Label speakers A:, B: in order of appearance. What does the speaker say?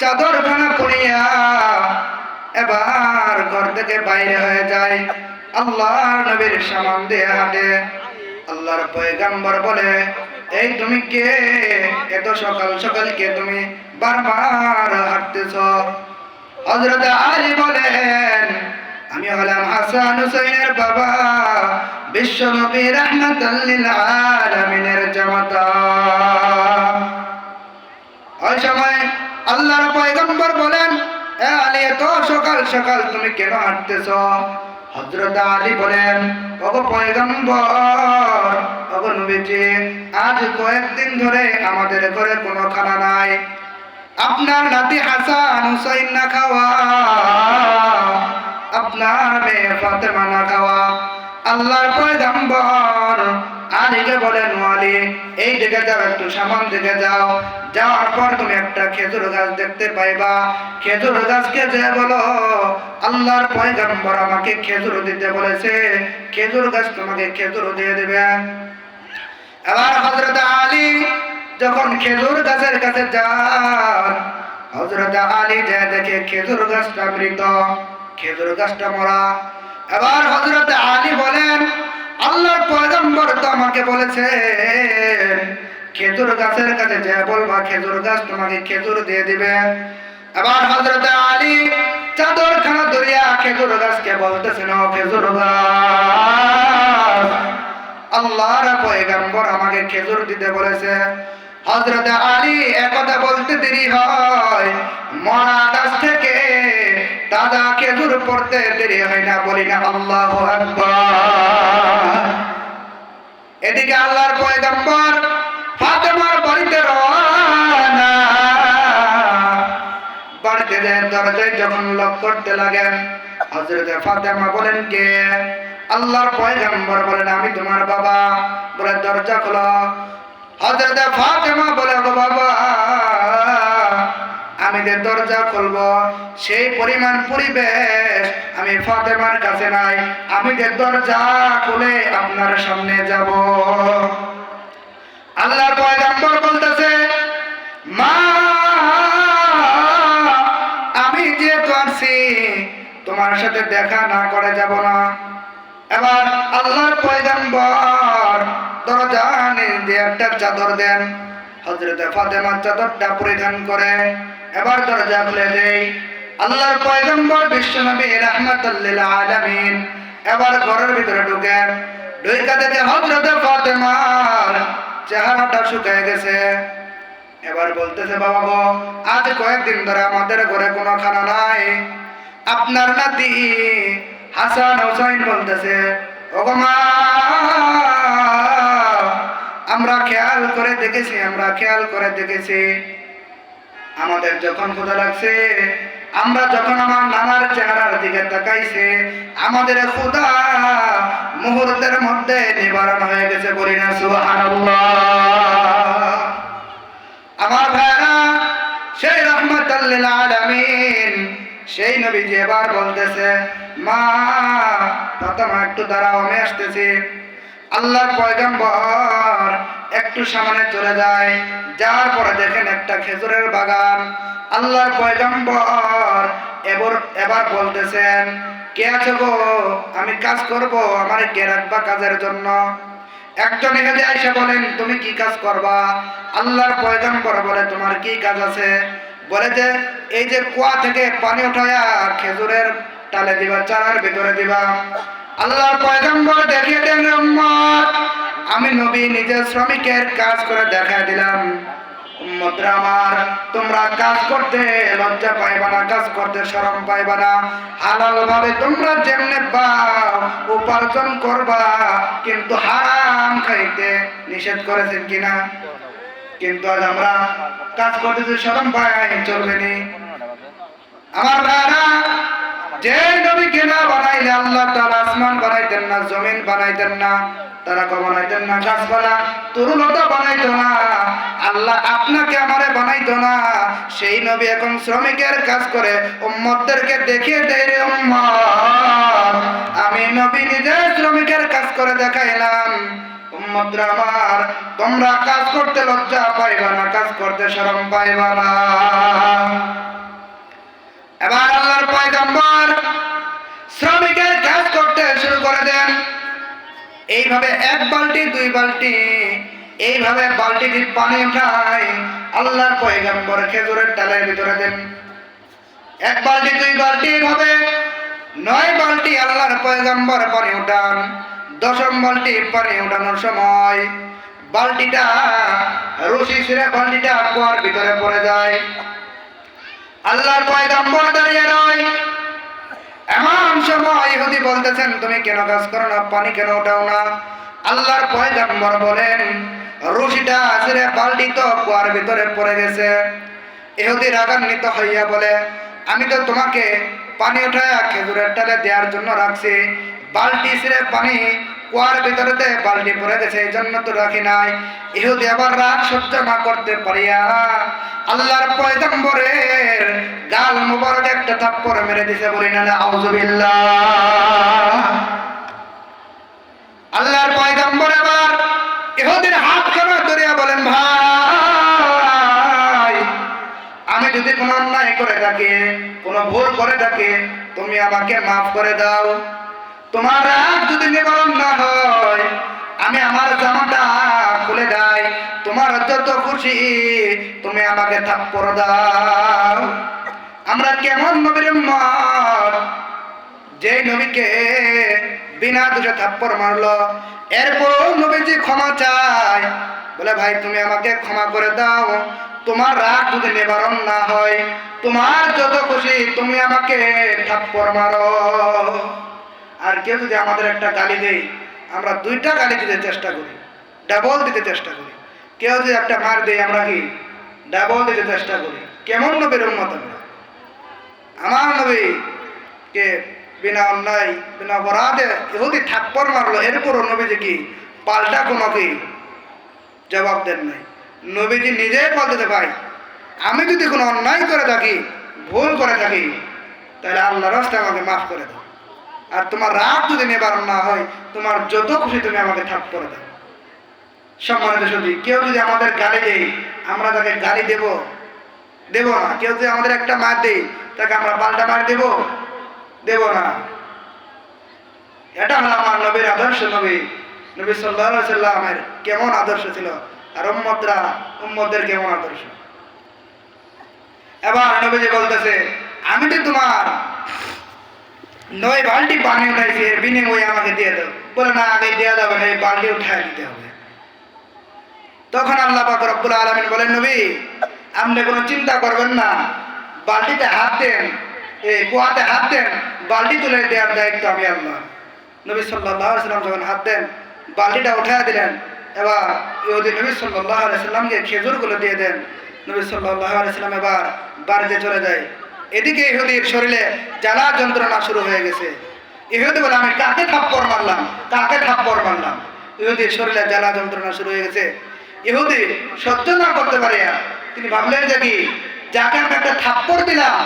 A: চাদরখানা পরিয়া এবার ঘর থেকে বাইরে হয়ে যায়। আল্লাহর নবীর সামনে দিয়ে হাঁটে। আল্লাহর পয়গম্বর বলে, এই তুমি কে? এত সকাল সকাল কে তুমি বারবার হাঁটতেছ? হযরত আলী বলেন, আমি হলাম হাসান হুসাইনের বাবা, বিশ্ব নবী রাহমাতাল লিল আলামিনের জামাতা। ওই সময় আল্লাহর পয়গম্বর বলেন, এ আলী এত সকাল সকাল তুমি কেন হাঁটতেছ? হযরত আলী বলেন, ওগো পয়গম্বর, ওগো নবীজি, আজ কয়েকদিন ধরে আমাদের ঘরে কোনো খানা নাই। আপনার নাতি হাসান হুসাইন না খাওয়া, আপনার মেয়ে ফাতেমা না খাওয়া। আল্লাহর পয়গম্বর আলীকে বলেন, আলী এই দিকে যাও, একটু সামন দিকে যাও। যাওয়ার পর তুমি একটা খেজুর গাছ দেখতে পাইবা। খেজুর গাছকে যে বলো, আল্লাহর পয়গম্বর আমাকে খেজুর দিতে বলেছে, খেজুর গাছ তোমাকে খেজুর দিয়ে দেবে। এবার হযরত আলী যখন খেজুর গাছের কাছে যান, হযরত আলী যে দেখে খেজুর গাছটা মৃত, খেজুর গাছটা মরা। এবার হযরত আলী বলেন, আল্লাহর পয়গম্বর তো আমাকে বলেছে খেজুর গাছের কাছে যে বলবা খেজুর গাছ তোমাকে খেজুর দিয়ে দিবে। এবার হযরত আলী চাদরখানা ধরিয়া খেজুর গাছকে বলতেছেন, ও খেজুর গাছ, আল্লাহর পয়গম্বর আমাকে খেজুর দিতে বলেছে। হযরত আলী একথা বলতে দেরি হয়, মরা গাছ থেকে তাজা খেজুর পড়তে দেরি হয় না। বলি না আল্লাহু আকবার। এদিকে আল্লাহর পয়গম্বর ফাতেমার বাড়িতে রওনা। বাড়িতে দরজায় যখন লক করতে লাগেন, হযরত ফাতেমা বলেন, কে? আল্লাহর পয়গম্বর বলেন, আমি তোমার বাবা। বলে, দরজা খোলো। হযরত ফাতেমা বলে, গো বাবা, আমি যে দরজা খুলবো সেই পরিমাণ পরিবেশ আমি ফাতেমার কাছে নাই। আমি যে দরজা খুলে আপনার সামনে যাব। আল্লাহর পয়গম্বর বলতেছে, মা, আমি যেহেতু আসছি তোমার সাথে দেখা না করে যাব না। এবার আল্লাহর পয়গম্বর দরজা দিয়ে একটা চাদর দেন। হযরত ফাতেমা চাদরটা পরিধান করে এবার দরজা খুলে দেয়। আল্লাহর পয়গম্বর বিশ্বনবী রাহমাতাল লিল আলামিন এবার ঘরের ভিতরে ঢুকেন। ঢুকে দেখে হযরত ফাতেমার চেহারাটা শুকিয়ে গেছে। এবার বলতেছে, বাবা গো, আজ কয়েকদিন ধরে আমাদের ঘরে কোনো খানা নাই। আপনার নাতি হাসান হুসাইন বলতেছে, ওগো মা, আমরা খেয়াল করে দেখেছি আমাদের যখন ক্ষুধা লাগছে, আমরা যখন আমার নানার চেহারার দিকে তাকাইছি, আমাদের ক্ষুধা মুহূর্তের মধ্যে নিবারণ হয়ে গেছে। বলি না সুবহানাল্লাহ। আমার ভাইরা, সেই রাহমাতাল লিল আলামিন সেই নবীজি এবার বলতেছে, মা ফাতেমা একটু দাঁড়াও, আমি আসতেছি। আল্লাহর পয়গম্বর একটু সামনে চলে যায়। যাওয়ার পরে দেখেন একটা খেজুরের বাগান। আল্লাহর পয়গম্বর এবার বলতেছেন, কে আছো গো? আমি কাজ করব, আমার কে রাখবা কাজের জন্য? একজন এখানে এসে বলেন, তুমি কি কাজ করবা? আল্লাহর পয়গম্বর বলে, তোমার কি কাজ আছে? বলে যে, এই যে কুয়া থেকে পানি উঠায়া খেজুরের টালে দিবা, চারার ভিতরে দিবা। আল্লাহর পয়গম্বর দেখিয়ে দেন, উম্মত, আমি নবী নিজে শ্রমিকের কাজ করে দেখা দিলাম। উম্মতরা আমার, তোমরা কাজ করতে লজ্জা পাইবা না, কাজ করতে শরম পাইবা না। হালাল ভাবে তোমরা যেমনে পাও উপার্জন করবা, কিন্তু হারাম খাইতে নিষেধ করেছেন কিনা? কিন্তু আজ আমরা কাজ করতে যদি শরম পাই, চলবে নি। আমার ভাইরা, যে নবীকে না বানাইলে আল্লাহ তাআলা আসমান বানাইতেন না, জমিন বানাইতেন না, তারা বানাইতেন না, গাছপালা তরুলতা বানাইতো না, আল্লাহ আপনাকে আমারে বানাইতো না। সেই নবী এখন শ্রমিকের কাজ করে উম্মতদেরকে দেখিয়ে দেয়, রে উম্মত, আমি নবী নিজে শ্রমিকের কাজ করে দেখাইলাম। উম্মতরা আমার, তোমরা কাজ করতে লজ্জা পাইবা না, কাজ করতে শরম পাইবা না। এবার আল্লাহর পয়গম্বর শ্রমিকের কাজ করতে শুরু করে দেন। এইভাবে এক বালতি দুই বালতি এইভাবে বালতি পানি উঠায় আল্লাহর পয়গম্বর খেজুরের ডালের ভিতরে দেন। এক বালতি দুই বালতি এইভাবে 9 বালতি আল্লাহর পয়গম্বর পানি উঠান। 10ম বালতি পানি উঠানোর সময় বালতিটা রশি ছিঁড়ে বালতিটা কুয়ার ভিতরে পড়ে যায়। আল্লাহর পয়গম্বর দাঁড়িয়ে রয়। এমন সময় ইহুদি বলতেছেন, তুমি কেন কাজ করো না, পানি কেন উঠাও না? আল্লাহর পয়গম্বর বলেন, রশিটা ছিঁড়ে বালতি তো কুয়ার ভিতরে পড়ে গেছে। ইহুদি রাগান্বিত হইয়া বলে, আমি তো তোমাকে পানি উঠায় খেজুরের ডালে দেওয়ার জন্য রাখছি, বালতি ছিঁড়ে পানি কুয়ার ভিতরেতে বালতি পড়ে গেছে, এই জন্য তো রাখি নাই। ইহুদি আবার রাগ সহ্য না করতে পারিয়া আল্লাহর পয়গম্বরের গাল মুবারক একটা থাপ্পড় মেরে দিছে। বলি না আউযুবিল্লাহ। আল্লাহর পয়গম্বর আবার ইহুদির হাতখানা ধরিয়া বলেন, ভাই, আমি যদি কোনো অন্যায় করে থাকি, কোনো ভুল করে থাকি, তুমি আমাকে মাফ করে দাও। তোমার রাগ যদি নিবারণ না হয়, আমি আমার জামাটা খুলে দেই, তোমার যত খুশি তুমি আমাকে থাপ্পড় দাও। আমরা কেমন নবীর উম্মত, যে নবীকে বিনা দোষে থাপ্পড় মারলো, এরপর নবীজি ক্ষমা চায়, বলে ভাই তুমি আমাকে ক্ষমা করে দাও, তোমার রাগ যদি নিবারণ না হয়, তোমার যত খুশি তুমি আমাকে থাপ্পড় মারো। আর কেউ যদি আমাদের একটা গালি দেয়, আমরা 2টা গালি দিতে চেষ্টা করি, ডাবল দিতে চেষ্টা করি। কেউ যদি একটা মার দেয়, আমরা কি ডাবল দিতে চেষ্টা করি। কেমন নবীর উম্মত আমরা? আমার নবী কে বিনা অন্যায় বিনা অপরাধে ইহুদি থাপ্পড় মারলো, এরপরও নবীজি কি পাল্টা কোনো কি জবাব দেন নাই। নবীজি নিজেই বলতে, ভাই আমি যদি কোনো অন্যায় করে থাকি, ভুল করে থাকি, তাহলে আল্লাহর রাস্তায় আমাকে মাফ করে দাও। আর তোমার রাগ যদি নিবারণ না হয়, তোমার যত খুশি তুমি আমাকে থাপ্পড় দাও। সম্মানিত সুধী, কেউ যদি আমাদের গালি দেয়, আমরা তাকে গালি দেব না। কেউ যদি আমাদের একটা মার দেয়, তাকে আমরা পাল্টা মার দেব না। এটা হলো আমার নবীর আদর্শ। নবী সাল্লাল্লাহু আলাইহি সাল্লামের কেমন আদর্শ ছিল, আর উম্মতদের কেমন আদর্শ। এবার নবীজি বলতেছে, আমি তো তোমার 9 বালতি পানি উঠাইছি, এর বিনিময়ে আমাকে দিয়ে দাও। বলে না, আগে দেওয়া যাবে না, এই বালতি উঠায় দিতে হবে। তখন আল্লাহ পাক রব্বুল আলামিন বলেন, নবী আপনি কোনো চিন্তা করবেন না, বালতিতে হাত দেন, এই কুয়াতে হাত দেন, বালতি তুলে দেওয়ার দায়িত্ব আমি আল্লাহ। নবী সাল্লাল্লাহু আলাইহি সাল্লাম যখন হাত দেন, বালতিটা উঠায় দিলেন। এবার ইহুদি নবী সাল্লাল্লাহু আলাইহি সাল্লামকে খেজুরগুলো দিয়ে দেন। নবী সাল্লাল্লাহু আলাইহি সাল্লাম এবার বাড়িতে চলে যায়। এদিকে ইহুদির শরীরে জ্বালা যন্ত্রণা শুরু হয়ে গেছে। ইহুদি বলে, আমি কাকে থাপ্পড় মারলাম? ইহুদির শরীরে জ্বালা যন্ত্রণা শুরু হয়ে গেছে। ইহুদি সহ্য না করতে পারে, তিনি ভাবলেন যে কি, যাকে আমি একটা থাপ্পড় দিলাম,